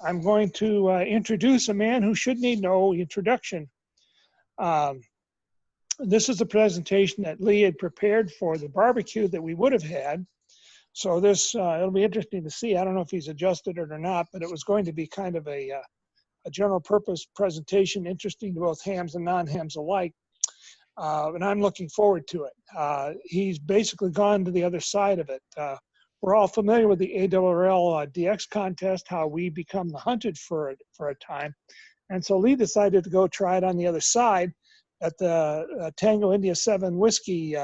I'm going to introduce a man who should need no introduction. This is a presentation that Lee had prepared for the barbecue that we would have had. So this, it'll be interesting to see. I don't know if he's adjusted it or not, but it was going to be kind of a general purpose presentation, interesting to both hams and non-hams alike. And I'm looking forward to it. He's basically gone to the other side of it. We're all familiar with the ARRL DX contest, how we become the hunted for a time. And so Lee decided to go try it on the other side at the Tango India 7 whiskey,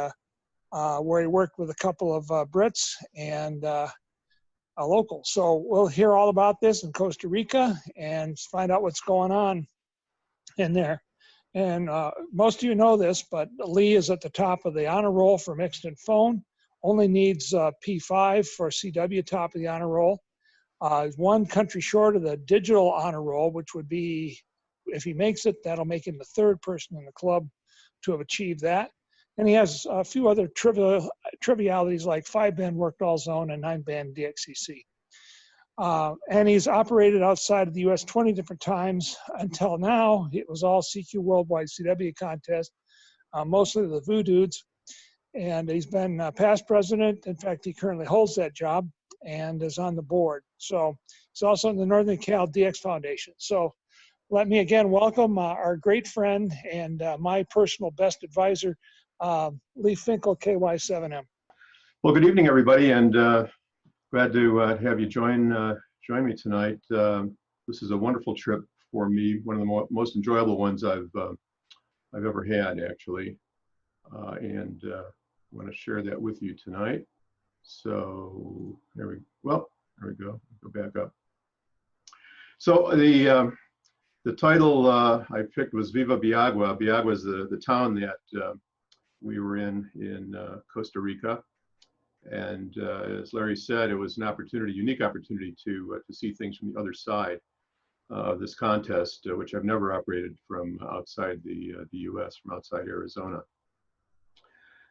where he worked with a couple of Brits and a local. So we'll hear all about this in Costa Rica and find out what's going on in there. And most of you know this, but Lee is at the top of the honor roll for mixed and phone. Only needs P5 for CW, top of the honor roll. One country short of the digital honor roll, which would be, if he makes it, that'll make him the third person in the club to have achieved that. And he has a few other trivialities like 5-band worked all zone and 9-band DXCC. And he's operated outside of the US 20 different times. Until now, it was all CQ Worldwide CW contest, mostly the Voodoods. And he's been past president. In fact, he currently holds that job and is on the board. So he's also in the Northern Cal DX Foundation. So let me again welcome our great friend and my personal best advisor, Lee Finkel, KY7M. Well, good evening, everybody, and glad to have you join me tonight. This is a wonderful trip for me, one of the most enjoyable ones I've ever had, actually, and I want to share that with you tonight. So there we go. Go back up. So the title I picked was Viva Bijagua. Bijagua is the town that we were in Costa Rica. And as Larry said, it was an opportunity, unique opportunity to see things from the other side of this contest, which I've never operated from outside the US, from outside Arizona.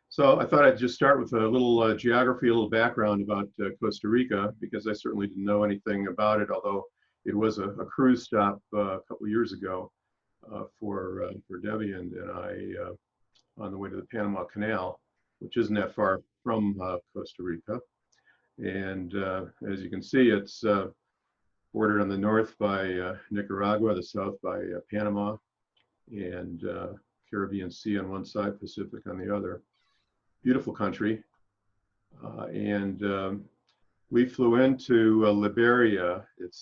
So I thought I'd just start with a little geography, a little background about Costa Rica, because I certainly didn't know anything about it, although it was a cruise stop a couple of years ago for Debbie and I on the way to the Panama Canal, which isn't that far from Costa Rica. And as you can see, it's bordered on the north by Nicaragua, the south by Panama, and Caribbean Sea on one side, Pacific on the other. Beautiful country. And we flew into Liberia. It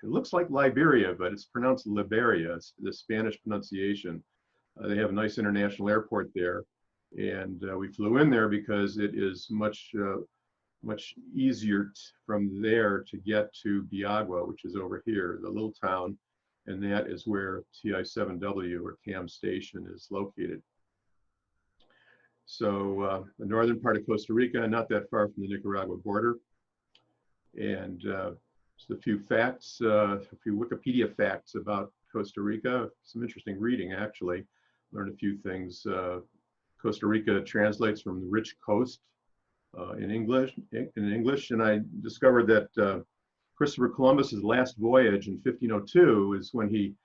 looks like Liberia, but it's pronounced Liberia. It's the Spanish pronunciation. They have a nice international airport there. And we flew in there because it is much easier from there to get to Bijagua, which is over here, the little town, and that is where TI7W or Kam Station is located. So the northern part of Costa Rica, not that far from the Nicaragua border. And just a few facts, a few Wikipedia facts about Costa Rica. Some interesting reading, actually. Learned a few things. Costa Rica translates from the rich coast in English, and I discovered that Christopher Columbus's last voyage in 1502 is when he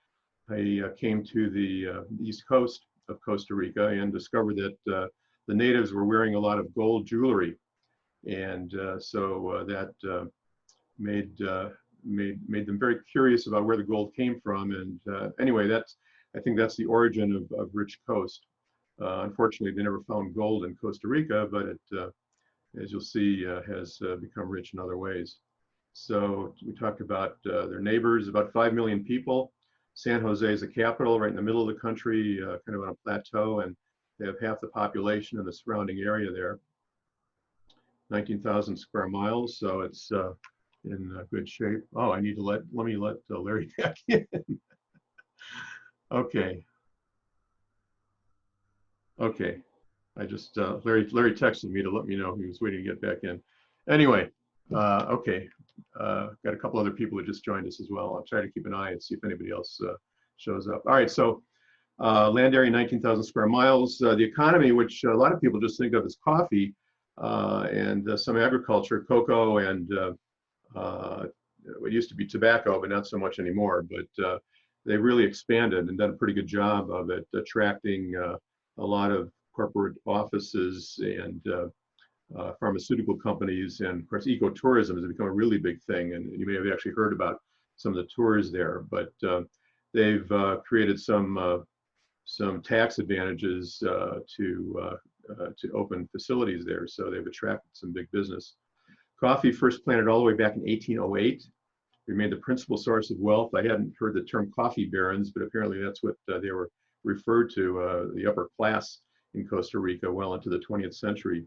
came to the east coast of Costa Rica and discovered that the natives were wearing a lot of gold jewelry, and so that made them very curious about where the gold came from. And anyway, I think that's the origin of rich coast. Unfortunately, they never found gold in Costa Rica, but it, as you'll see, has become rich in other ways. So we talked about their neighbors, about 5 million people. San Jose is the capital, right in the middle of the country, kind of on a plateau, and they have half the population in the surrounding area there. 19,000 square miles, so it's in good shape. Oh, I need to let me let Larry back in. Okay. Okay, I just, Larry texted me to let me know he was waiting to get back in. Anyway, okay, got a couple other people who just joined us as well. I'll try to keep an eye and see if anybody else shows up. All right, so land area 19,000 square miles. The economy, which a lot of people just think of as coffee and some agriculture, cocoa and what used to be tobacco, but not so much anymore. But they've really expanded and done a pretty good job of it, attracting a lot of corporate offices and pharmaceutical companies, and of course ecotourism has become a really big thing, and you may have actually heard about some of the tours there. But they've created some tax advantages to open facilities there, so they've attracted some big business. Coffee first planted all the way back in 1808. Remained the principal source of wealth. I hadn't heard the term coffee barons, but apparently that's what they were referred to, the upper class in Costa Rica well into the 20th century.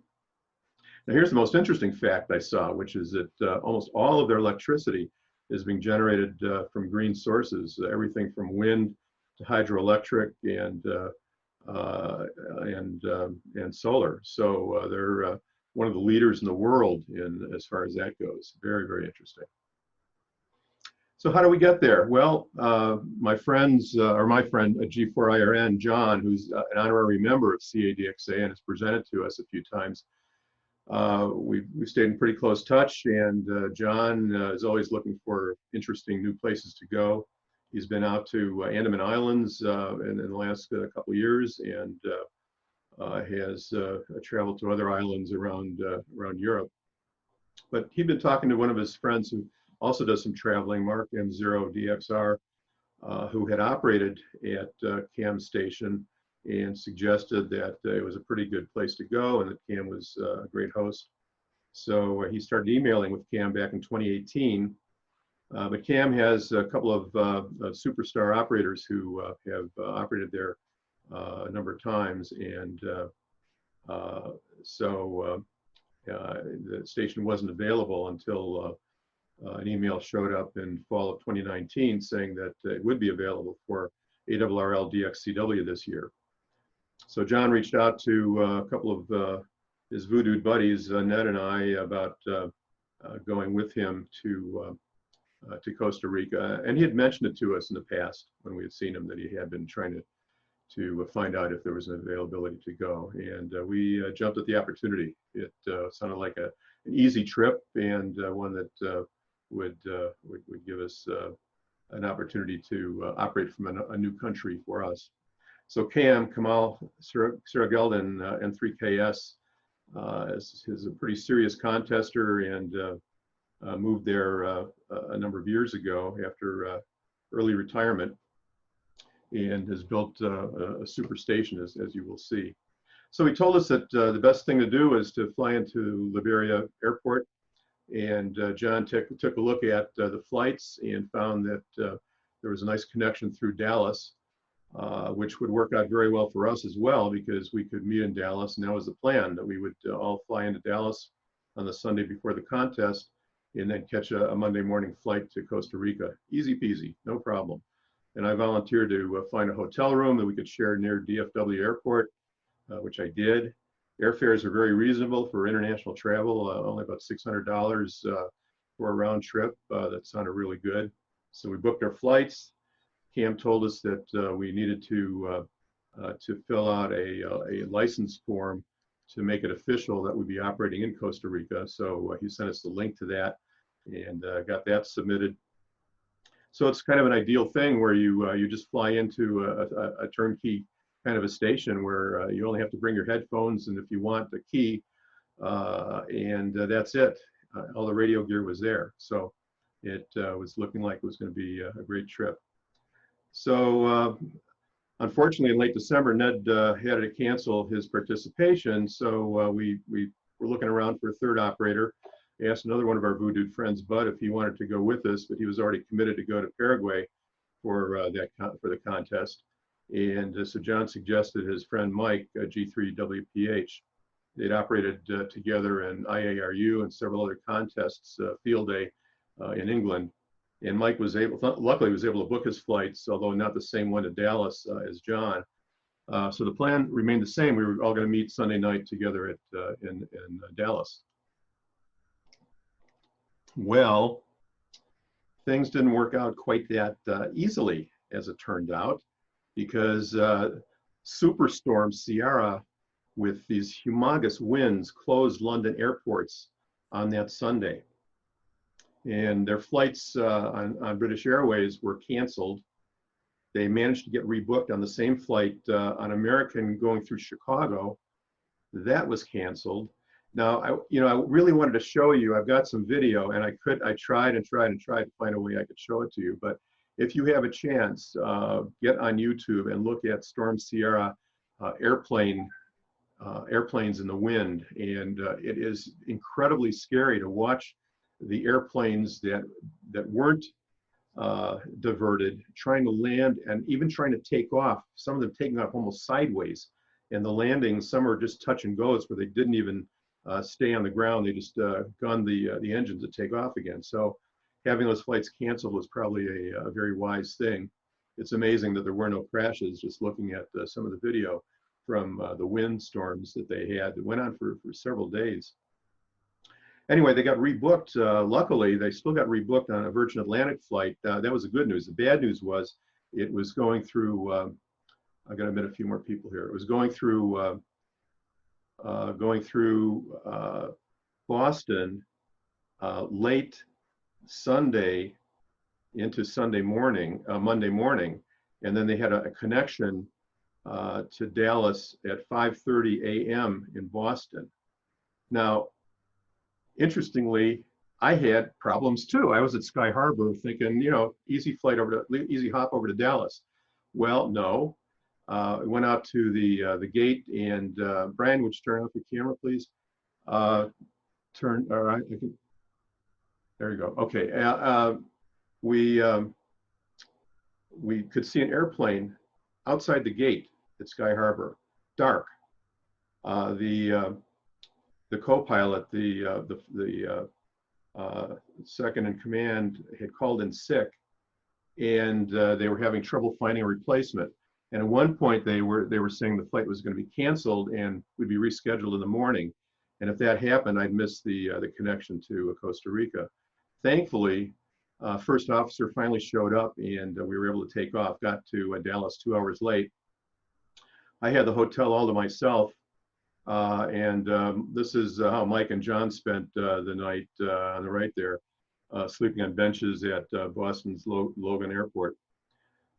Now here's the most interesting fact I saw, which is that almost all of their electricity is being generated from green sources, everything from wind to hydroelectric and solar. So they're one of the leaders in the world in as far as that goes. Very, very interesting. So how do we get there? Well, my friend G4IRN, John, who's an honorary member of CADXA and has presented to us a few times, we've stayed in pretty close touch, and John is always looking for interesting new places to go. He's been out to Andaman Islands in the last couple of years, and has traveled to other islands around Europe. But he'd been talking to one of his friends who also does some traveling, Mark M0DXR, who had operated at Kam Station, and suggested that it was a pretty good place to go and that Kam was a great host. So he started emailing with Kam back in 2018. But Kam has a couple of superstar operators who have operated there a number of times, and so the station wasn't available until an email showed up in fall of 2019 saying that it would be available for ARRL DX CW this year. So John reached out to a couple of his voodoo buddies, Ned and I, about going with him to Costa Rica, and he had mentioned it to us in the past when we had seen him, that he had been trying to find out if there was an availability to go, and we jumped at the opportunity. It sounded like an easy trip, and one that would give us an opportunity to operate from a new country for us. So Kam Sirageldin, N3KS, is a pretty serious contester, and moved there a number of years ago after early retirement, and has built a super station, as you will see. So he told us that the best thing to do is to fly into Liberia Airport, and John took a look at the flights and found that there was a nice connection through Dallas, which would work out very well for us as well, because we could meet in Dallas, and that was the plan, that we would all fly into Dallas on the Sunday before the contest, and then catch a Monday morning flight to Costa Rica. Easy peasy, no problem. And I volunteered to find a hotel room that we could share near DFW Airport, which I did. Airfares are very reasonable for international travel, only about $600 for a round trip. That sounded really good. So we booked our flights. Kam told us that we needed to fill out a license form to make it official that we'd be operating in Costa Rica. So he sent us the link to that, and got that submitted. So it's kind of an ideal thing where you just fly into a turnkey kind of a station where you only have to bring your headphones, and if you want a key, and that's it. All the radio gear was there. So it was looking like it was going to be a great trip. So unfortunately, in late December, Ned had to cancel his participation. So we were looking around for a third operator. I asked another one of our voodoo friends, Bud, if he wanted to go with us, but he was already committed to go to Paraguay for the contest. And so John suggested his friend Mike, G3WPH. They'd operated together in IARU and several other contests, field day in England. And Mike was luckily was able to book his flights, although not the same one to Dallas as John. So the plan remained the same. We were all going to meet Sunday night together in Dallas. Well, things didn't work out quite that easily, as it turned out, because Superstorm Sierra, with these humongous winds, closed London airports on that Sunday. and their flights on British Airways were canceled. They managed to get rebooked on the same flight on American going through Chicago. That was canceled. Now, I really wanted to show you. I've got some video, and I tried to find a way I could show it to you. But if you have a chance, get on YouTube and look at Storm Sierra airplanes in the wind, and it is incredibly scary to watch the airplanes that weren't diverted trying to land and even trying to take off. Some of them taking off almost sideways, and the landings, some are just touch and goes where they didn't even stay on the ground. They just gunned the engines to take off again. So having those flights canceled was probably a very wise thing. It's amazing that there were no crashes, just looking at some of the video from the wind storms that they had that went on for several days. Anyway, they got rebooked. Luckily, they still got rebooked on a Virgin Atlantic flight. That was the good news. The bad news was it was going through, I got to admit a few more people here. It was going through Boston late Sunday into Sunday morning, Monday morning, and then they had a connection to Dallas at 5:30 a.m. in Boston. Now, interestingly, I had problems too. I was at Sky Harbor thinking, easy hop over to Dallas. Well, no. I went out to the gate, and Brian, would you turn off your camera, please? All right. There you go. Okay. We could see an airplane outside the gate at Sky Harbor, dark. The co-pilot, the second in command, had called in sick, and they were having trouble finding a replacement. And at one point, they were saying the flight was going to be canceled and would be rescheduled in the morning. And if that happened, I'd miss the connection to Costa Rica. Thankfully, first officer finally showed up, and we were able to take off. Got to Dallas 2 hours late. I had the hotel all to myself. This is how Mike and John spent the night on the right there, sleeping on benches at Boston's Logan Airport.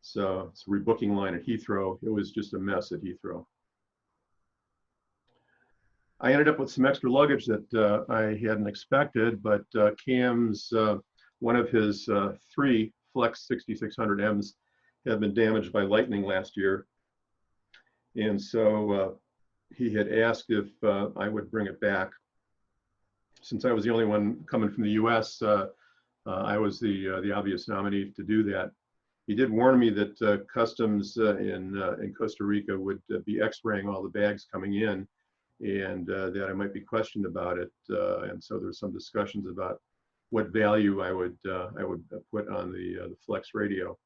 So it's a rebooking line at Heathrow. It was just a mess at Heathrow. I ended up with some extra luggage that I hadn't expected, but Kam's, one of his 3 Flex 6600Ms had been damaged by lightning last year. And so he had asked if I would bring it back. Since I was the only one coming from the US, I was the obvious nominee to do that. He did warn me that customs in Costa Rica would be X-raying all the bags coming in, and that I might be questioned about it. And so there's some discussions about what value I would put on the Flex radio.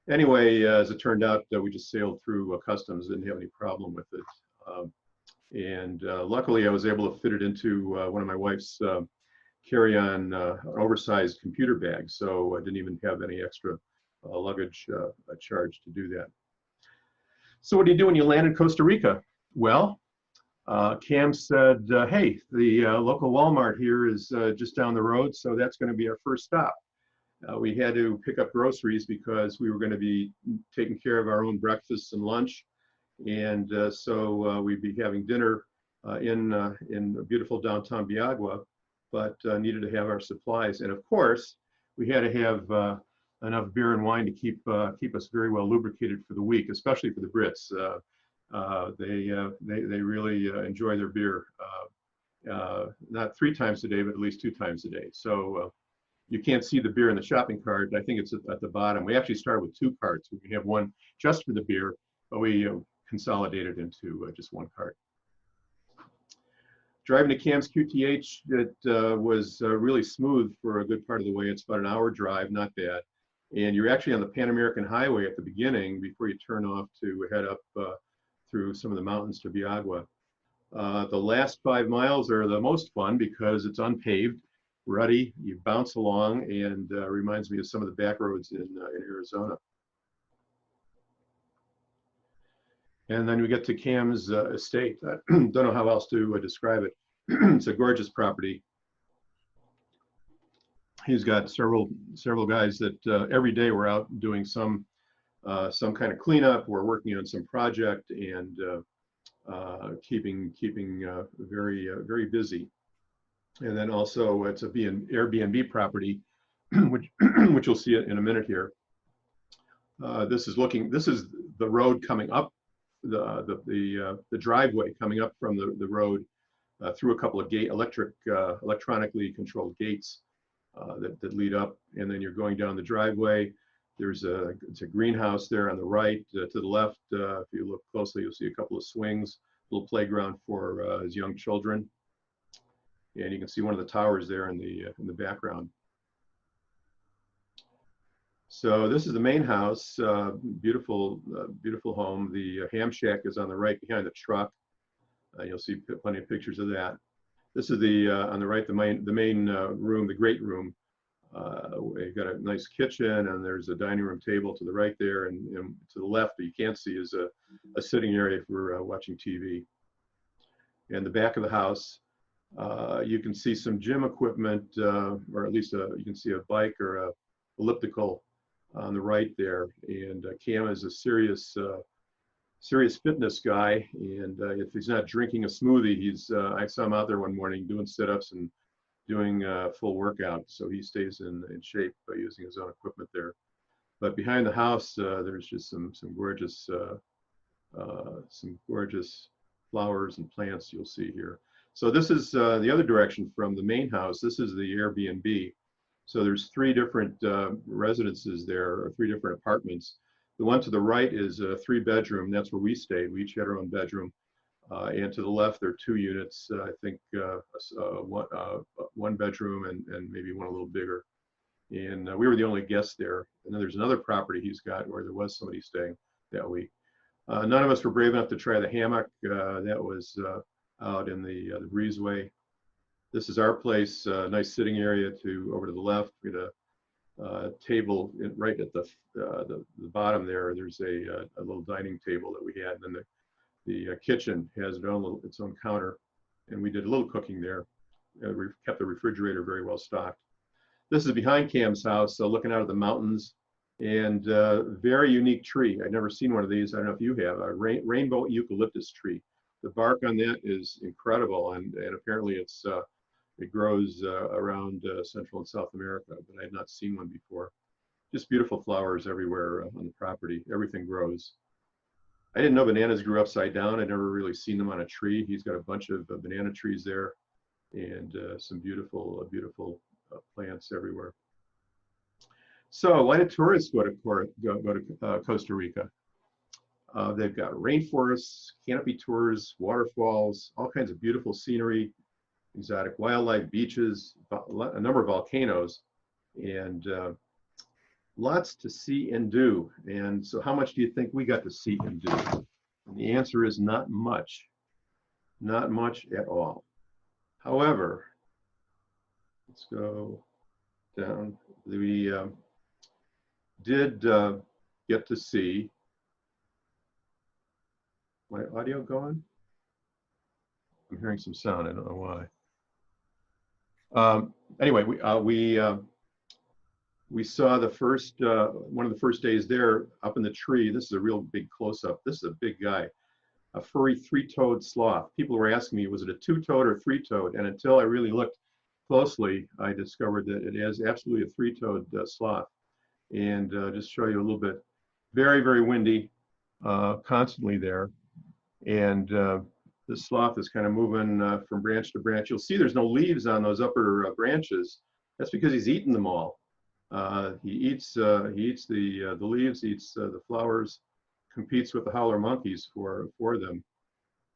Anyway, as it turned out, we just sailed through customs, didn't have any problem with it. Luckily, I was able to fit it into one of my wife's carry-on oversized computer bags, so I didn't even have any extra luggage charge to do that. So what do you do when you land in Costa Rica? Well, Kam said, hey, the local Walmart here is just down the road, so that's going to be our first stop. We had to pick up groceries because we were going to be taking care of our own breakfast and lunch. And so we'd be having dinner in beautiful downtown Bijagua, but needed to have our supplies. And of course, we had to have enough beer and wine to keep us very well lubricated for the week, especially for the Brits. They really enjoy their beer, not 3 times a day, but at least 2 times a day. So you can't see the beer in the shopping cart. I think it's at the bottom. We actually started with 2 carts. We can have one just for the beer, but we consolidated into just 1 cart. Driving to Kam's QTH, it was really smooth for a good part of the way. It's about an hour drive, not bad. And you're actually on the Pan American Highway at the beginning before you turn off to head up through some of the mountains to Bijagua. The last 5 miles are the most fun because it's unpaved, ruddy, you bounce along, and reminds me of some of the back roads in Arizona. And then we get to Kam's estate. I don't know how else to describe it. It's a gorgeous property. he's got several guys that every day we're out doing some kind of cleanup. We're working on some project and keeping very busy. And then also it's a Airbnb property, which you'll see it in a minute here. This is the road coming up, the driveway coming up from the road through a couple of electronically controlled gates that lead up, and then you're going down the driveway. It's a greenhouse there on the right. To the left, if you look closely, you'll see a couple of swings, little playground for his young children. And you can see one of the towers there in the background. So this is the main house, beautiful home. The ham shack is on the right behind the truck. You'll see plenty of pictures of that. This is on the right, the main room, the great room. We've got a nice kitchen, and there's a dining room table to the right there, and to the left, that you can't see, is a sitting area for watching TV. And the back of the house, you can see some gym equipment, or at least you can see a bike or a elliptical on the right there. And Kam is a serious fitness guy, and if he's not drinking a smoothie, I saw him out there one morning doing sit-ups and doing full workout, so he stays in shape by using his own equipment there. But behind the house, there's just some gorgeous flowers and plants you'll see here. So this is the other direction from the main house. This is the Airbnb. So there's 3 different residences there, or 3 different apartments. The one to the right is a 3-bedroom. That's where we stayed. We each had our own bedroom. And to the left, there are 2 units. I think 1 bedroom and maybe one a little bigger. And we were the only guests there. And then there's another property he's got where there was somebody staying that week. None of us were brave enough to try the hammock. That was out in the breezeway. This is our place, nice sitting area over to the left. We had a table right at the bottom there. There's a little dining table that we had, and then the kitchen has its own counter, and we did a little cooking there. We kept the refrigerator very well stocked. This is behind Kam's house, so looking out at the mountains, and very unique tree. I've never seen one of these. I don't know if you have. A rainbow eucalyptus tree. The bark on that is incredible, and apparently it grows around Central and South America, but I had not seen one before. Just beautiful flowers everywhere on the property. Everything grows. I didn't know bananas grew upside down. I'd never really seen them on a tree. He's got a bunch of banana trees there, and some beautiful plants everywhere. So why do tourists go to Costa Rica? They've got rainforests, canopy tours, waterfalls, all kinds of beautiful scenery, exotic wildlife, beaches, a number of volcanoes, and lots to see and do. And so how much do you think we got to see and do? And the answer is not much. Not much at all. However, let's go down. We did get to see, my audio going? I'm hearing some sound, I don't know why. Anyway, we saw the first, one of the first days there up in the tree. This is a real big close-up. This is a big guy, a furry 3-toed sloth. People were asking me, was it a 2-toed or 3-toed? And until I really looked closely, I discovered that it is absolutely a 3-toed sloth. And just show you a little bit, very, very windy, constantly there. And the sloth is kind of moving from branch to branch. You'll see there's no leaves on those upper branches. That's because he's eaten them all. He eats the leaves, eats the flowers, competes with the howler monkeys for them.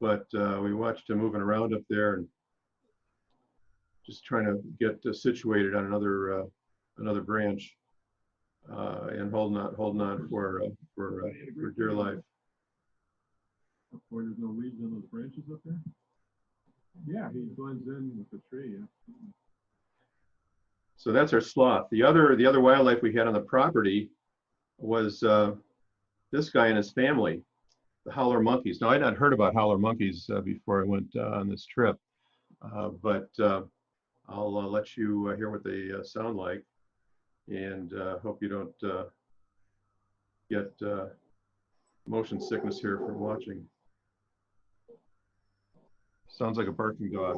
But we watched him moving around up there and just trying to get situated on another branch, and holding on for dear life. Where there's no leaves on those branches up there? Yeah, he blends in with the tree. Yeah. So that's our sloth. The other wildlife we had on the property was this guy and his family, the howler monkeys. Now, I had not heard about howler monkeys before I went on this trip, but I'll let you hear what they sound like. and hope you don't get motion sickness here from watching. Sounds like a barking dog.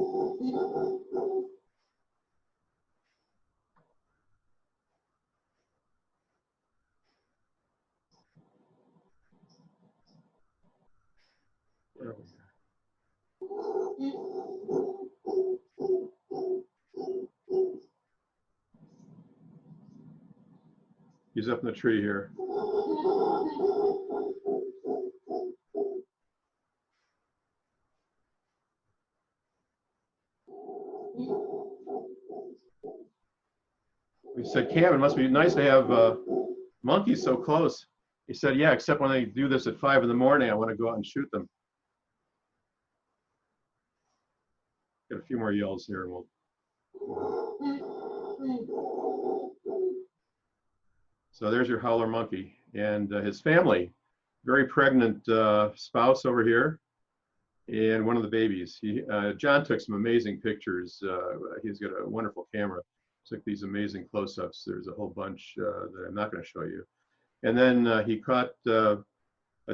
He's up in the tree here. We said, Kam, it must be nice to have monkeys so close. He said, yeah, except when they do this at 5 in the morning, I want to go out and shoot them. Get a few more yells here and we'll. So there's your howler monkey and his family. Very pregnant spouse over here and one of the babies. John took some amazing pictures. He's got a wonderful camera. Took these amazing close-ups. There's a whole bunch that I'm not going to show you. And then he caught a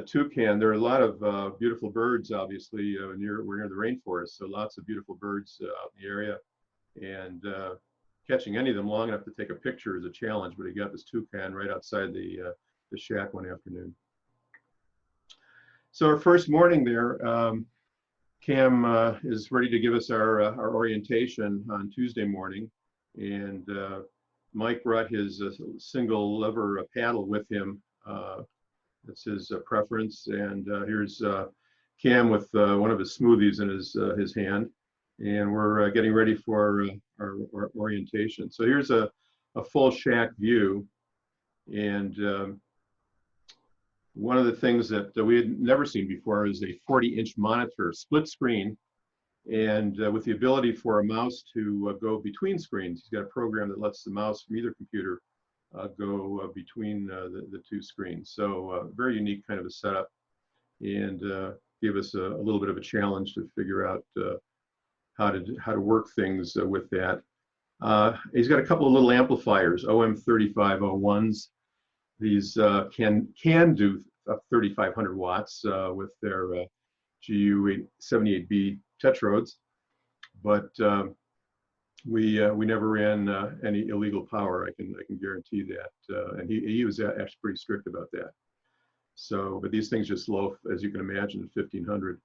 toucan. There are a lot of beautiful birds, obviously. We're near the rainforest, so lots of beautiful birds out in the area. And catching any of them long enough to take a picture is a challenge, but he got this toucan right outside the shack one afternoon. So our first morning there, Kam is ready to give us our orientation on Tuesday morning. And Mike brought his single lever paddle with him. That's his preference. And here's Kam with one of his smoothies in his hand. And we're getting ready for our orientation. So here's a full shack view. And one of the things that we had never seen before is a 40-inch monitor, split screen. And with the ability for a mouse to go between screens. He's got a program that lets the mouse from either computer go between the two screens. So very unique kind of a setup, and gave us a little bit of a challenge to figure out how to work things with that. He's got a couple of little amplifiers, OM3501s. These can do up 3,500 watts with their GU78B tetrodes, but we never ran any illegal power. I can guarantee that, and he was actually pretty strict about that. So, but these things just loaf, as you can imagine, at 1,500.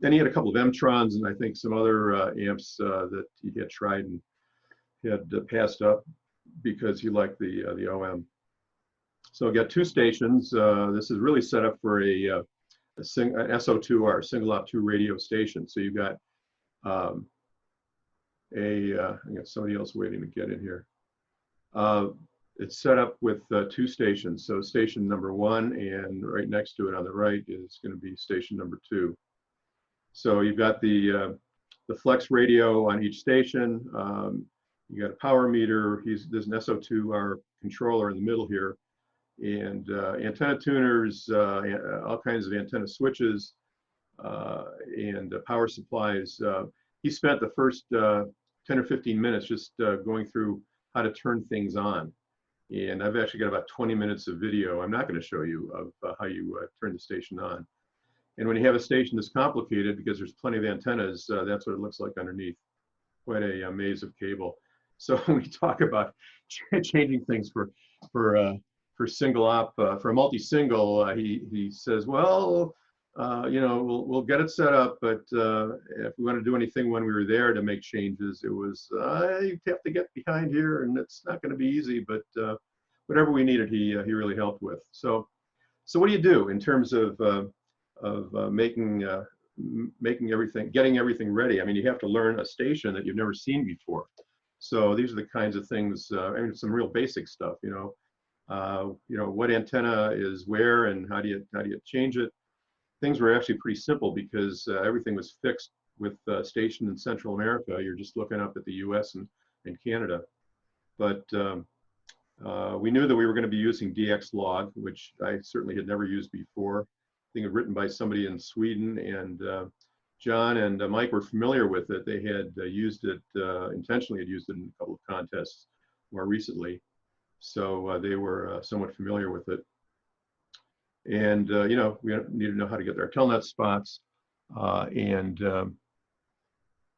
Then he had a couple of M-trons and I think some other amps that he had tried and had passed up because he liked the OM. So we got two stations. This is really set up for an SO2R, single op 2 radio station. So you've got I got somebody else waiting to get in here. It's set up with two stations. So station number 1, and right next to it on the right is going to be station number 2. So you've got the flex radio on each station. You got a power meter. There's an SO2R controller in the middle here. And antenna tuners, all kinds of antenna switches, and power supplies. He spent the first 10 or 15 minutes just going through how to turn things on. And I've actually got about 20 minutes of video I'm not going to show you of how you turn the station on. And when you have a station that's complicated, because there's plenty of antennas, that's what it looks like underneath. Quite a maze of cable. So when we talk about changing things for single op, for a multi-single, he says, well, you know, we'll get it set up, but if we want to do anything when we were there to make changes, it was you have to get behind here, and it's not going to be easy. But whatever we needed, he really helped with. So what do you do in terms of making everything, getting everything ready? I mean, you have to learn a station that you've never seen before. So these are the kinds of things. I mean, some real basic stuff. You know, what antenna is where, and how do you change it? Things were actually pretty simple because everything was fixed with stationed in Central America. You're just looking up at the US and Canada. But we knew that we were going to be using DX log, which I certainly had never used before. I think it was written by somebody in Sweden, and John and Mike were familiar with it. They had used it, intentionally had used it in a couple of contests more recently. So they were somewhat familiar with it. And, you know, we need to know how to get our telnet spots. And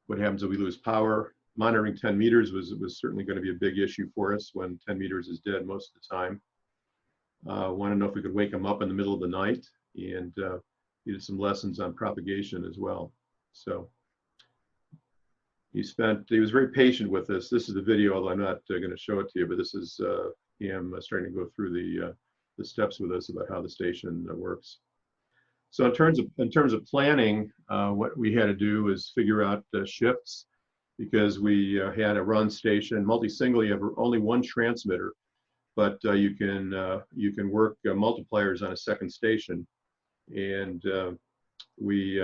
what happens if we lose power? Monitoring 10 meters was certainly going to be a big issue for us when 10 meters is dead most of the time. Want to know if we could wake them up in the middle of the night, and needed some lessons on propagation as well. So he was very patient with this. This is the video, although I'm not going to show it to you, but this is him starting to go through the steps with us about how the station works. So in terms of planning, what we had to do is figure out shifts, because we had a run station. Multi-single, you have only one transmitter, but you can work multipliers on a second station. And we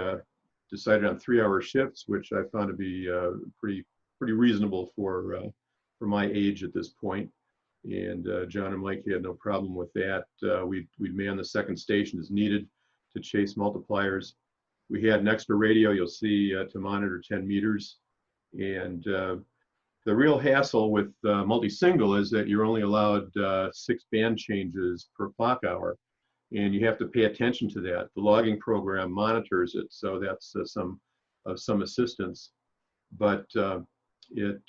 decided on 3-hour shifts, which I found to be pretty reasonable for my age at this point. And John and Mike had no problem with that. We'd man the second station as needed to chase multipliers. We had an extra radio, you'll see, to monitor 10 meters. And the real hassle with multi-single is that you're only allowed 6 band changes per clock hour, and you have to pay attention to that. The logging program monitors it, so that's some assistance, but it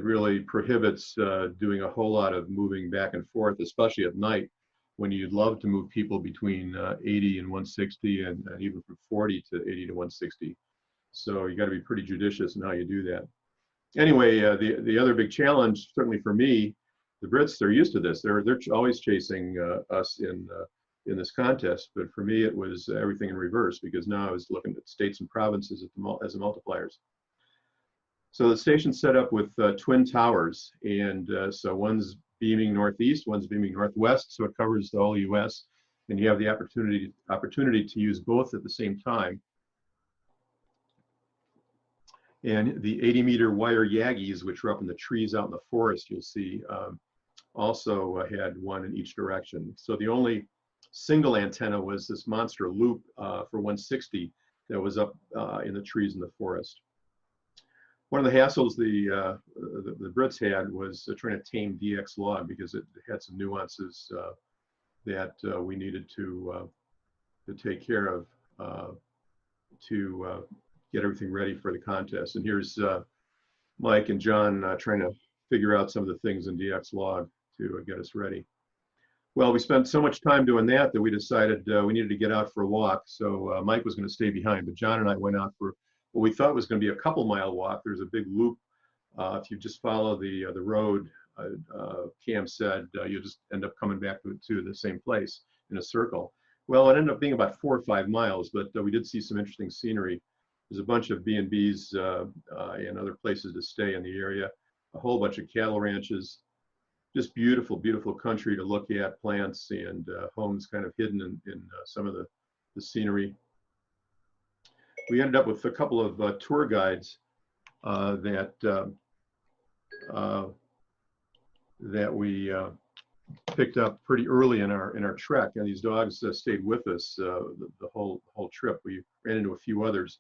really prohibits doing a whole lot of moving back and forth, especially at night, when you'd love to move people between 80 and 160, and even from 40 to 80 to 160. So you got to be pretty judicious in how you do that. Anyway, the other big challenge, certainly for me, the Brits, they're used to this. They're always chasing us in this contest. But for me, it was everything in reverse, because now I was looking at states and provinces as the multipliers. So the station's set up with twin towers, and so one's beaming northeast, one's beaming northwest, so it covers the whole U.S. And you have the opportunity to use both at the same time. And the 80-meter wire yagis, which are up in the trees out in the forest, you'll see, also had one in each direction. So the only single antenna was this monster loop for 160 that was up in the trees in the forest. One of the hassles the Brits had was trying to tame DX log, because it had some nuances that we needed to take care of to get everything ready for the contest. And here's Mike and John trying to figure out some of the things in DX log to get us ready. Well, we spent so much time doing that we decided we needed to get out for a walk. So Mike was going to stay behind, but John and I went out for what we thought was going to be a couple-mile walk. There's a big loop. If you just follow the road, Kam said, you'll just end up coming back to the same place in a circle. Well, it ended up being about 4 or 5 miles, but we did see some interesting scenery. There's a bunch of B&Bs and other places to stay in the area, a whole bunch of cattle ranches, just beautiful, beautiful country to look at, plants and homes kind of hidden in some of the scenery. We ended up with a couple of tour guides that we picked up pretty early in our trek, and these dogs stayed with us the whole trip. We ran into a few others.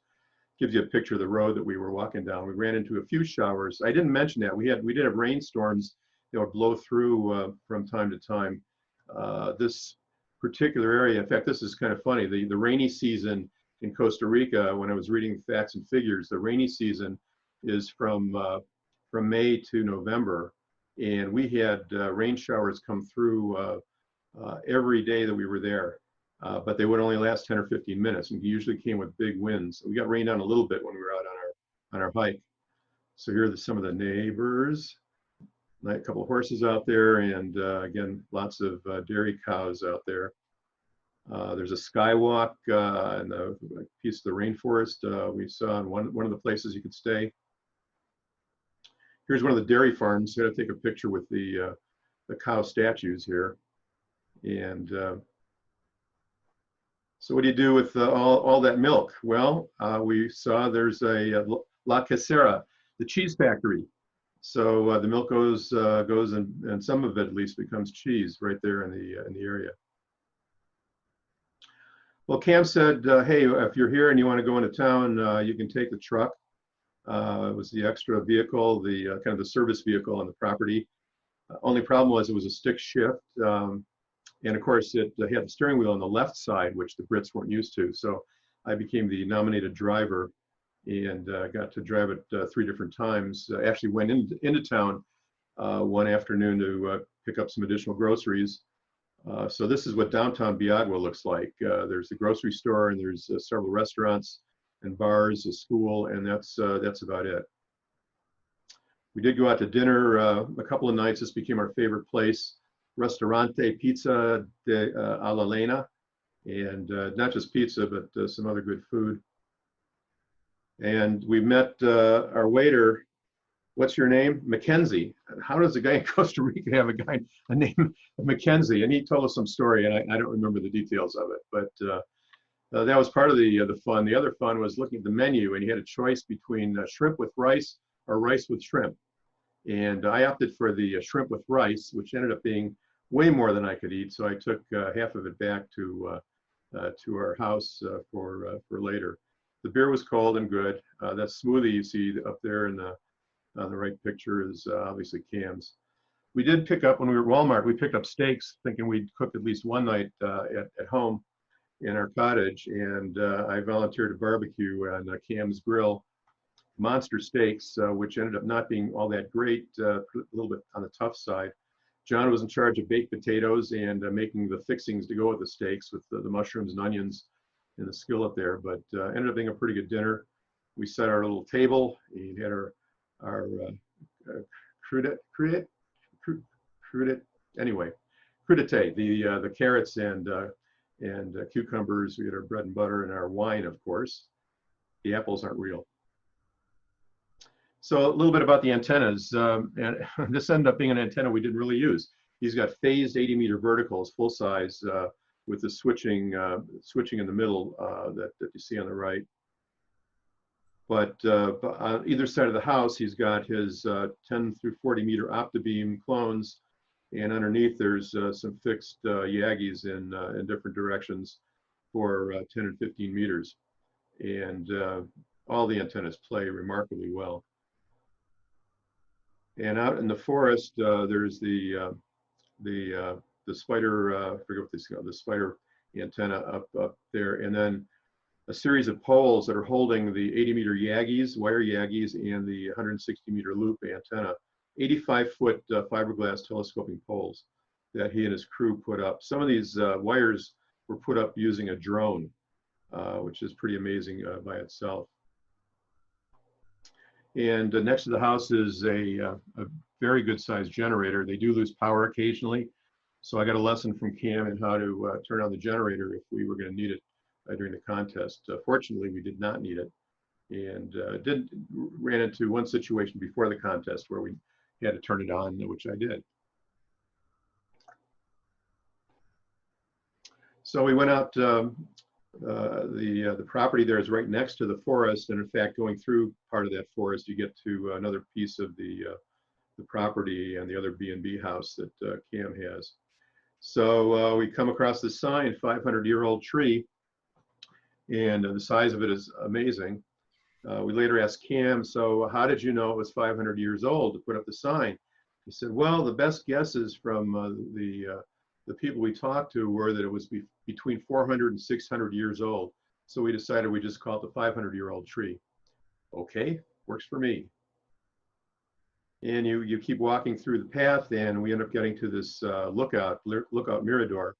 Gives you a picture of the road that we were walking down. We ran into a few showers. I didn't mention that we did have rainstorms that would blow through from time to time. This particular area, in fact, this is kind of funny. The rainy season in Costa Rica, when I was reading facts and figures, the rainy season is from May to November, and we had rain showers come through every day that we were there. But they would only last 10 or 15 minutes, and usually came with big winds. We got rained on a little bit when we were out on our hike. So here are some of the neighbors. A couple of horses out there, and again, lots of dairy cows out there. There's a skywalk in a piece of the rainforest we saw in one of the places you could stay. Here's one of the dairy farms. I'm going to take a picture with the cow statues here. And so what do you do with all that milk? Well, we saw there's a La Casera, the cheese factory. So the milk goes and some of it at least becomes cheese right there in the area. Well, Kam said, hey, if you're here and you want to go into town, you can take the truck. It was the extra vehicle, the kind of the service vehicle on the property. Only problem was it was a stick shift. And of course, it had the steering wheel on the left side, which the Brits weren't used to. So I became the nominated driver and got to drive it 3 different times. Actually went into town one afternoon to pick up some additional groceries. So this is what downtown Bijagua looks like. There's a grocery store and there's several restaurants and bars, a school, and that's about it. We did go out to dinner a couple of nights. This became our favorite place, Restaurante Pizza de alla Lena, and not just pizza, but some other good food. And we met our waiter. What's your name? Mackenzie. How does a guy in Costa Rica have a name Mackenzie? And he told us some story, and I don't remember the details of it, but that was part of the fun. The other fun was looking at the menu, and you had a choice between shrimp with rice or rice with shrimp. And I opted for the shrimp with rice, which ended up being way more than I could eat. So I took half of it back to our house for later. The beer was cold and good. That smoothie you see up there in the on the right picture is obviously Kam's. We did pick up, when we were at Walmart, we picked up steaks thinking we'd cook at least one night at home in our cottage. And I volunteered to barbecue on Kam's grill. Monster steaks, which ended up not being all that great, a little bit on the tough side. John was in charge of baked potatoes and making the fixings to go with the steaks with the mushrooms and onions in the skillet there, but ended up being a pretty good dinner. We set our little table and had our crudité, the carrots and cucumbers. We had our bread and butter and our wine, of course. The apples aren't real. So a little bit about the antennas. And this ended up being an antenna we didn't really use. He's got phased 80-meter verticals, full size, with the switching in the middle that you see on the right. But on either side of the house, he's got his 10 through 40 meter optibeam clones, and underneath there's some fixed yagis in different directions for 10 and 15 meters. And all the antennas play remarkably well. And out in the forest, there's the spider, I forget what this is called, the spider antenna up there, and then a series of poles that are holding the 80-meter yagis, wire yagis, and the 160-meter loop antenna, 85-foot fiberglass telescoping poles that he and his crew put up. Some of these wires were put up using a drone, which is pretty amazing by itself. And next to the house is a very good sized generator. They do lose power occasionally. So I got a lesson from Kam in how to turn on the generator if we were going to need it during the contest. Fortunately, we did not need it, and ran into one situation before the contest where we had to turn it on, which I did. So we went out. The property there is right next to the forest, and in fact, going through part of that forest, you get to another piece of the property and the other B&B house that Kam has. So we come across this sign, 500-year-old tree, and the size of it is amazing. We later asked Kam, so how did you know it was 500 years old to put up the sign? He said, well, the best guesses from the people we talked to were that it was between 400 and 600 years old. So we decided we just call it the 500-year-old tree. Okay, works for me. And you keep walking through the path, and we end up getting to this lookout mirador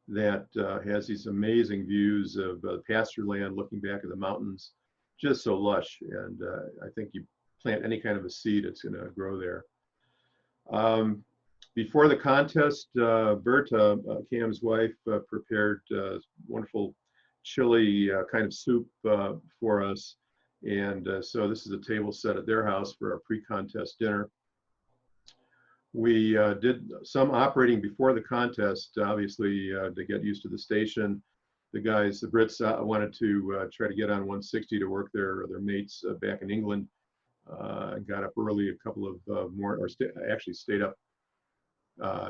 that has these amazing views of pasture land looking back at the mountains, just so lush. And I think you plant any kind of a seed, it's going to grow there. Before the contest, Berta, Kam's wife, prepared wonderful chili kind of soup for us. And so this is a table set at their house for our pre-contest dinner. We did some operating before the contest, obviously, to get used to the station. The Brits wanted to try to get on 160 to work their mates back in England. Got up early, a couple of actually stayed up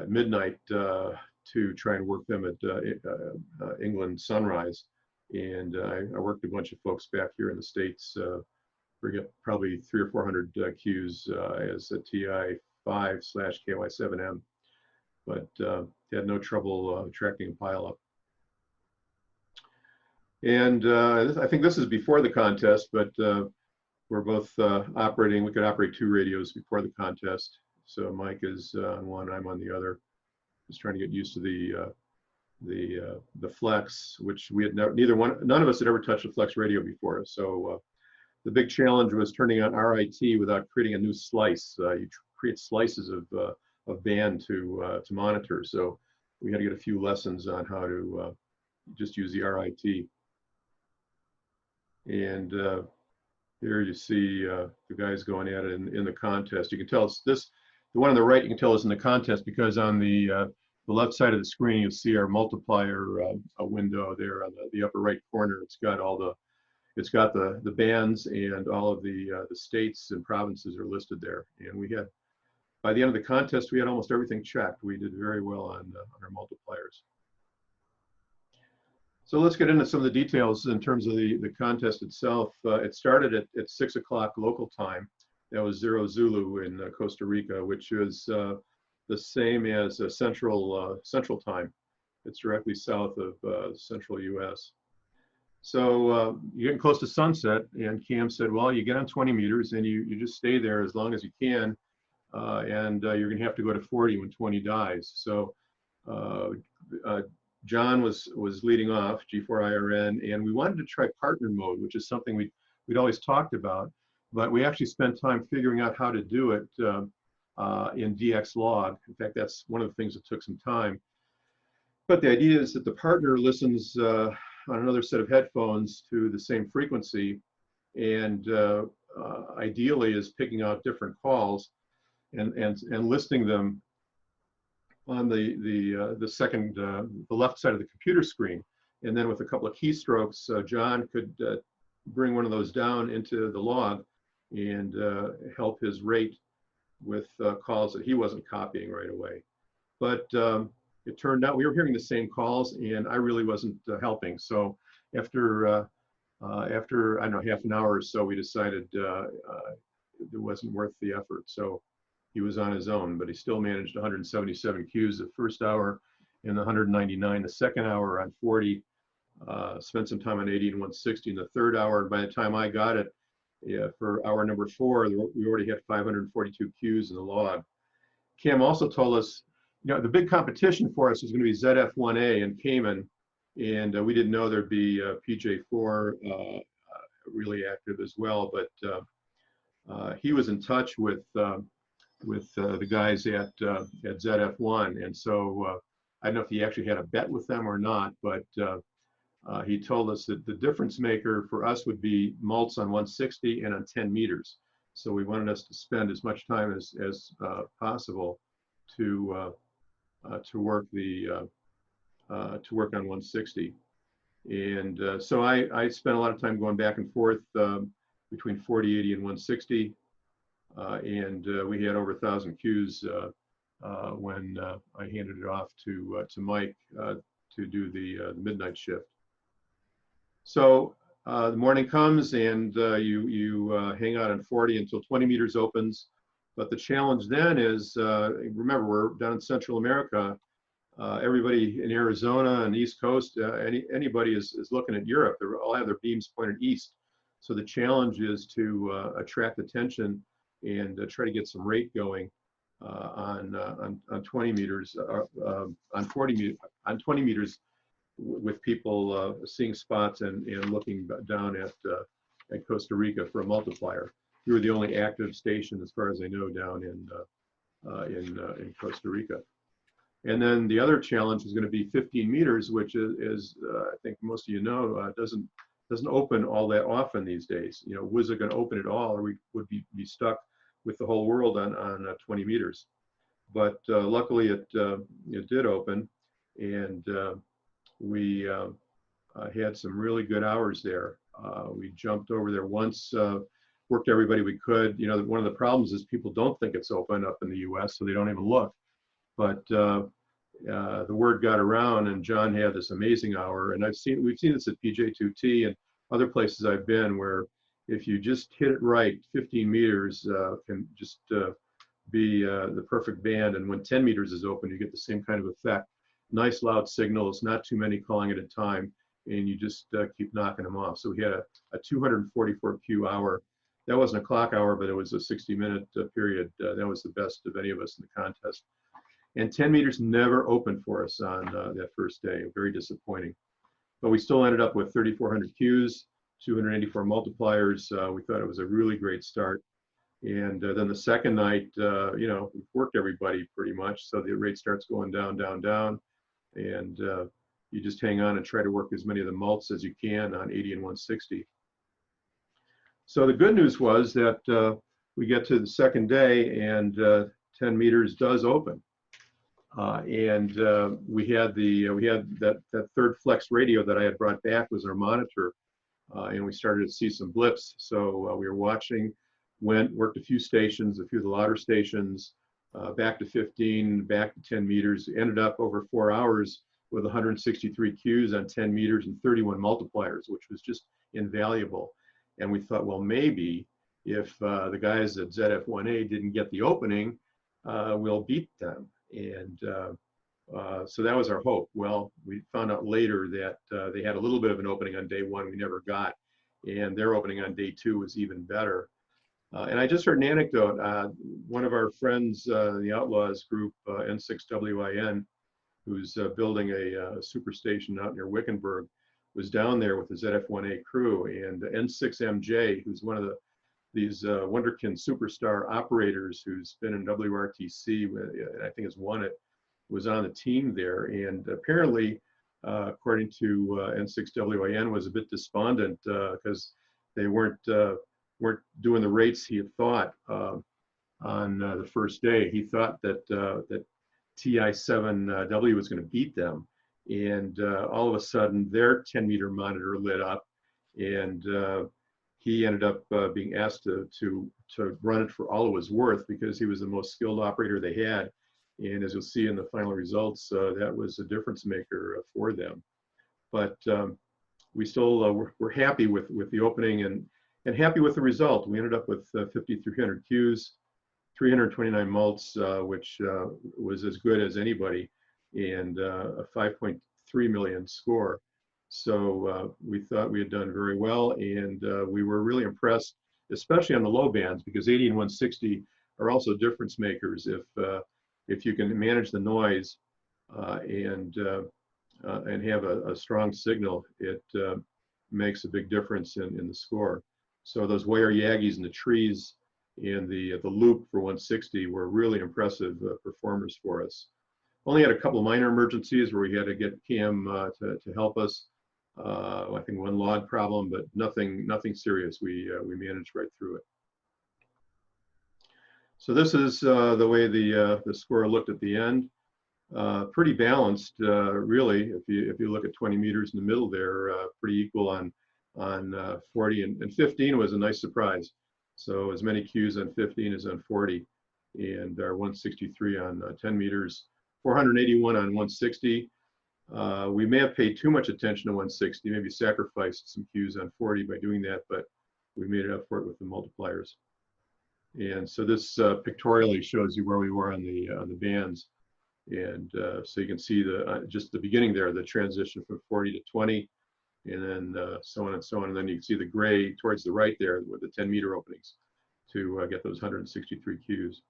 midnight to try and work them at England sunrise. And I worked a bunch of folks back here in the States, probably 300 or 400 queues as a TI 5/KY7M, but had no trouble attracting a pileup. And I think this is before the contest, but we're both operating. We could operate 2 radios before the contest. So Mike is on one, I'm on the other. Just trying to get used to the flex, which we had never, none of us had ever touched a flex radio before. So the big challenge was turning on RIT without creating a new slice. You create slices of band to monitor. So we had to get a few lessons on how to just use the RIT. And here you see the guys going at it in the contest. You can tell it's this, the one on the right, you can tell is in the contest because on the left side of the screen, you'll see our multiplier a window there on the upper right corner. It's got all the bands and all of the states and provinces are listed there. And we had, by the end of the contest, we had almost everything checked. We did very well on our multipliers. So let's get into some of the details in terms of the contest itself. It started at 6 o'clock local time. That was 0 Zulu in Costa Rica, which is the same as central time. It's directly south of central US. So you're getting close to sunset, and Kam said, well, you get on 20 meters and you just stay there as long as you can, and you're gonna have to go to 40 when 20 dies. So John was leading off, G4IRN, and we wanted to try partner mode, which is something we'd always talked about, but we actually spent time figuring out how to do it in DX log. In fact, that's one of the things that took some time. But the idea is that the partner listens on another set of headphones to the same frequency, and ideally is picking out different calls and listing them on the left side of the computer screen. And then with a couple of keystrokes, John could bring one of those down into the log and help his rate with calls that he wasn't copying right away. But it turned out we were hearing the same calls, and I really wasn't helping. So after I don't know, half an hour or so, we decided it wasn't worth the effort. So he was on his own, but he still managed 177 Qs the first hour and 199 the second hour on 40. Spent some time on 80 and 160 in the third hour. And by the time I got it, for hour number 4, we already had 542 Qs in the log. Kam also told us, you know, the big competition for us is going to be ZF1A and Cayman, and we didn't know there'd be PJ4 really active as well. But he was in touch with the guys at ZF1, and so I don't know if he actually had a bet with them or not, but he told us that the difference maker for us would be mults on 160 and on 10 meters. So we wanted us to spend as much time as possible to work on 160. And so I spent a lot of time going back and forth between 40, 80, and 160. And we had over 1,000 Qs when I handed it off to Mike to do the midnight shift. So the morning comes, and you hang out on 40 until 20 meters opens. But the challenge then is, remember, we're down in Central America. Everybody in Arizona and East Coast, anybody is looking at Europe. They all have their beams pointed east. So the challenge is to attract attention and try to get some rate going on 20 meters, on 20 meters, with people seeing spots and looking down at Costa Rica for a multiplier. We were the only active station, as far as I know, down in Costa Rica. And then the other challenge is going to be 15 meters, which is I think most of you know, doesn't open all that often these days. You know, was it going to open at all, or we would be stuck with the whole world on 20 meters. But luckily it did open, and we had some really good hours there. We jumped over there once, worked everybody we could. You know, one of the problems is people don't think it's open up in the US, so they don't even look. But the word got around, and John had this amazing hour. And we've seen this at PJ2T and other places I've been, where if you just hit it right, 15 meters can just be the perfect band. And when 10 meters is open, you get the same kind of effect. Nice loud signals, not too many calling at a time, and you just keep knocking them off. So we had a 244 cue hour. That wasn't a clock hour, but it was a 60-minute period. That was the best of any of us in the contest. And 10 meters never opened for us on that first day. Very disappointing. But we still ended up with 3,400 cues, 284 multipliers. We thought it was a really great start. And then the second night, you know, we've worked everybody pretty much. So the rate starts going down, down, down. And you just hang on and try to work as many of the mults as you can on 80 and 160. So the good news was that we get to the second day and 10 meters does open. We had that third flex radio that I had brought back was our monitor, and we started to see some blips. So we were watching, worked a few stations, a few of the louder stations, back to 15, back to 10 meters, ended up over 4 hours with 163 cues on 10 meters and 31 multipliers, which was just invaluable. And we thought, well, maybe if the guys at ZF1A didn't get the opening, we'll beat them. And so that was our hope. Well, we found out later that they had a little bit of an opening on day one we never got, and their opening on day two was even better. And I just heard an anecdote. One of our friends, the Outlaws group, N6WIN, who's building a superstation out near Wickenburg, was down there with the ZF1A crew, and N6MJ, who's one of these wonderkin superstar operators who's been in WRTC, I think has won it, was on the team there. And apparently, according to N6WIN, was a bit despondent because they weren't doing the rates he had thought on the first day. He thought that that TI7W was going to beat them. And all of a sudden, their 10-meter monitor lit up, and he ended up being asked to run it for all it was worth because he was the most skilled operator they had. And as you'll see in the final results, that was a difference maker for them. But we still we're happy with the opening and happy with the result. We ended up with 5,300 cues, 329 mults, which was as good as anybody, and a 5.3 million score. So we thought we had done very well, and we were really impressed, especially on the low bands, because 80 and 160 are also difference makers. If you can manage the noise and have a strong signal, it makes a big difference in the score. So those wire yagis in the trees and the loop for 160 were really impressive performers for us. Only had a couple of minor emergencies where we had to get Kam to help us. I think one log problem, but nothing serious. We managed right through it. So this is the way the score looked at the end. Pretty balanced, really. If you look at 20 meters in the middle there, pretty equal on 40 and 15 was a nice surprise. So as many cues on 15 as on 40, and our 163 on 10 meters, 481 on 160. We may have paid too much attention to 160, maybe sacrificed some cues on 40 by doing that, but we made it up for it with the multipliers. And so this pictorially shows you where we were on the bands. And so you can see just the beginning there, the transition from 40 to 20, and then so on and so on. And then you can see the gray towards the right there with the 10-meter openings to get those 163 cues.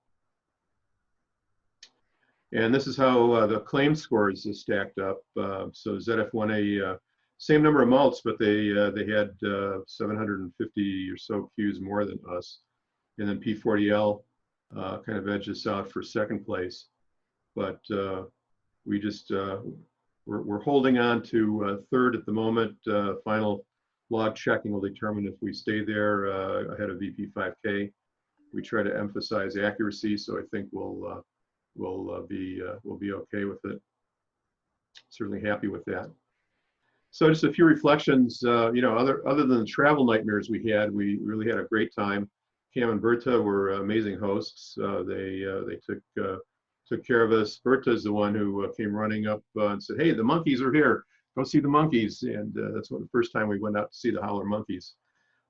And this is how the claim scores is stacked up. So ZF1A, same number of mults, but they had 750 or so cues more than us. And then P40L kind of edges out for second place. But we just, we're holding on to third at the moment. Final log checking will determine if we stay there ahead of VP5K. We try to emphasize accuracy, so I think we'll be okay with it. Certainly happy with that. So just a few reflections. You know, other than the travel nightmares we had, we really had a great time. Kam and Berta were amazing hosts. They took care of us. Berta is the one who came running up and said, "Hey, the monkeys are here. Go see the monkeys." And that's the first time we went out to see the howler monkeys.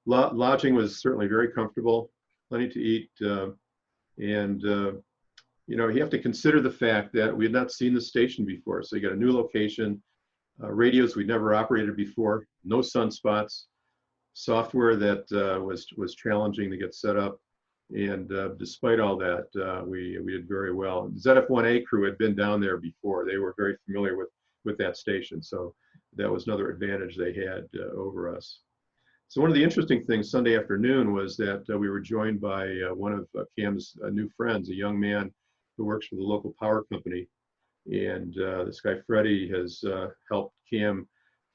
Lodging was certainly very comfortable, plenty to eat. And, you know, you have to consider the fact that we had not seen the station before. So you got a new location, radios we'd never operated before, no sunspots, software that was challenging to get set up. And despite all that, we did very well. The ZF1A crew had been down there before. They were very familiar with that station. So that was another advantage they had over us. So one of the interesting things Sunday afternoon was that we were joined by one of Kam's new friends, a young man who works for the local power company. And this guy, Freddie, has helped Kam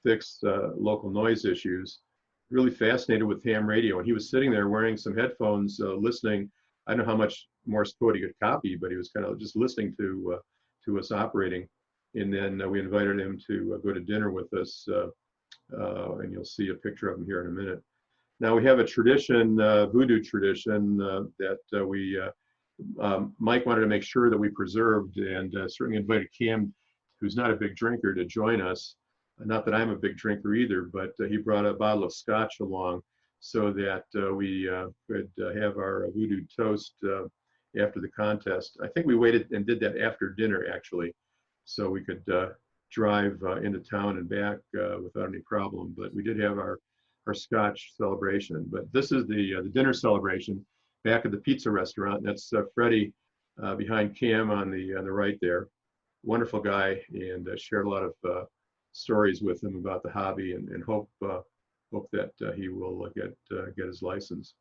fix local noise issues. Really fascinated with ham radio. And he was sitting there wearing some headphones, listening. I don't know how much Morse code he could copy, but he was kind of just listening to us operating. And then we invited him to go to dinner with us. And you'll see a picture of him here in a minute. Now we have a tradition, voodoo tradition, that Mike wanted to make sure that we preserved, and certainly invited Kam, who's not a big drinker, to join us. Not that I'm a big drinker either, but he brought a bottle of scotch along so that we could have our voodoo toast after the contest. I think we waited and did that after dinner, actually, so we could drive into town and back without any problem. But we did have our scotch celebration. But this is the dinner celebration back at the pizza restaurant. That's Freddie behind Kam on the right there. Wonderful guy, and shared a lot of stories with him about the hobby, and hope that he will get his license.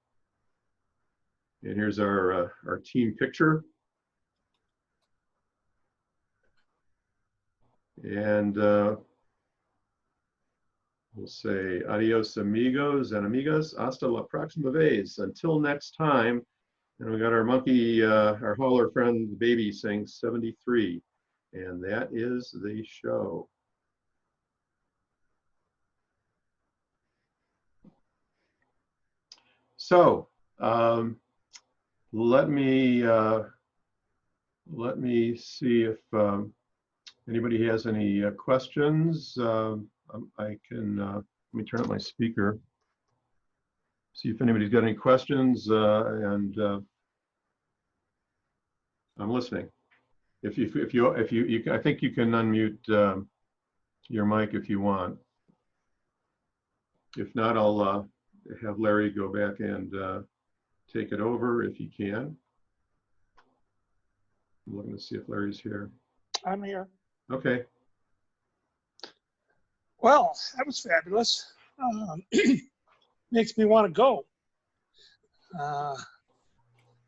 And here's our team picture. And we'll say adios amigos and amigas, hasta la próxima vez. Until next time. And we got our monkey, our hauler friend, the baby, saying 73. And that is the show. So let me see if anybody has any questions. I can let me turn up my speaker. See if anybody's got any questions, and I'm listening. If you I think you can unmute your mic if you want. If not, I'll have Larry go back and take it over if he can. I'm looking to see if Larry's here. I'm here. Okay. Well, that was fabulous. Makes me want to go.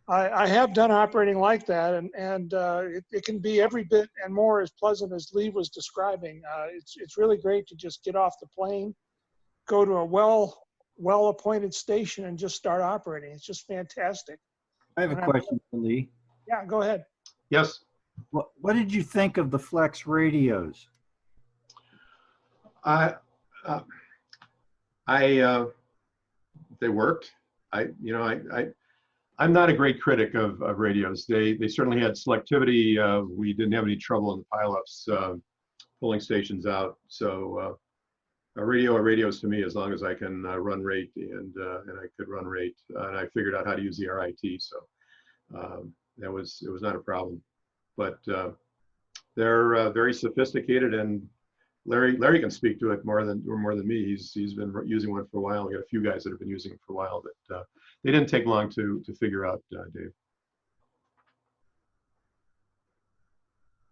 I have done operating like that, and it can be every bit and more as pleasant as Lee was describing. It's really great to just get off the plane, go to a well-appointed station, and just start operating. It's just fantastic. I have a question for Lee. Yeah, go ahead. Yes. What did you think of the Flex radios? They worked. I'm not a great critic of radios. They certainly had selectivity. We didn't have any trouble in the pileups pulling stations out. So a radios to me, as long as I can run rate, and I could run rate, and I figured out how to use the RIT. So it was not a problem. But they're very sophisticated, and Larry can speak to it more than me. He's been using one for a while. We got a few guys that have been using it for a while, but they didn't take long to figure out, Dave.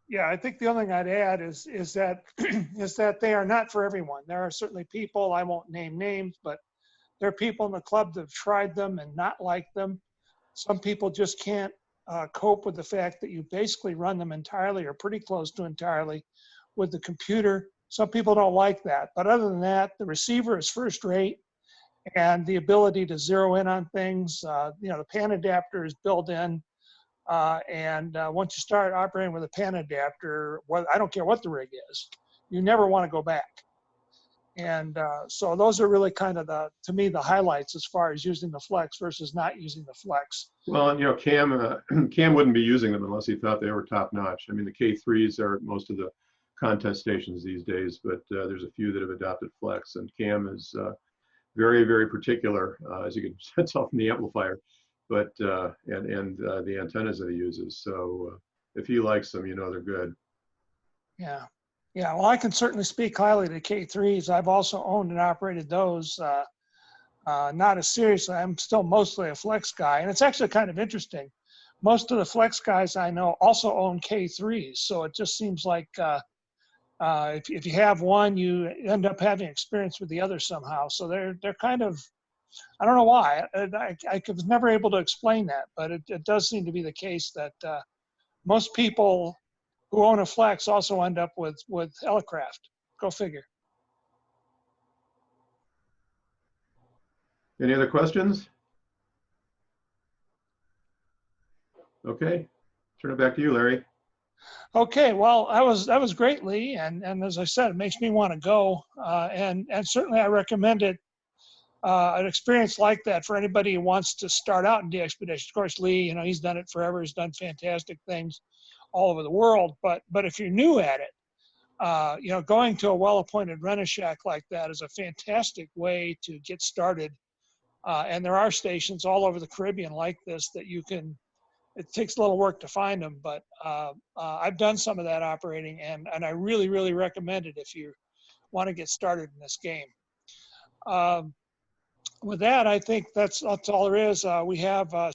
Yeah, I think the only thing I'd add is that is that they are not for everyone. There are certainly people, I won't name names, but there are people in the club that have tried them and not liked them. Some people just can't cope with the fact that you basically run them entirely or pretty close to entirely with the computer. Some people don't like that, but other than that, the receiver is first rate, and the ability to zero in on things. The pan adapter is built in, and once you start operating with a pan adapter, I don't care what the rig is, you never want to go back. And so those are really kind of to me, the highlights as far as using the Flex versus not using the Flex. Well, Kam wouldn't be using them unless he thought they were top notch. I mean, the K3s are at most of the contest stations these days, but there's a few that have adopted Flex, and Kam is very, very particular, as you can tell from the amplifier. but and the antennas that he uses. So if he likes them, you know they're good. Yeah. Yeah. Well, I can certainly speak highly to K3s. I've also owned and operated those. Not as seriously. I'm still mostly a flex guy, and it's actually kind of interesting. Most of the flex guys I know also own K3s, so it just seems like if you have one, you end up having experience with the other somehow. So they're kind of, I don't know why. I was never able to explain that, but it does seem to be the case that most people who own a flex also end up with Elecraft. Go figure. Any other questions? Okay, turn it back to you, Larry. Okay, well, that was great, Lee, and as I said, it makes me want to go, and certainly I recommend it. An experience like that for anybody who wants to start out in de-expedition. Of course, Lee, you know, he's done it forever. He's done fantastic things all over the world. But if you're new at it, you know, going to a well-appointed rent-a-shack like that is a fantastic way to get started. And there are stations all over the Caribbean like this that you can. It takes a little work to find them, but I've done some of that operating, and I really, really recommend it if you want to get started in this game. With that, I think that's all there is. We have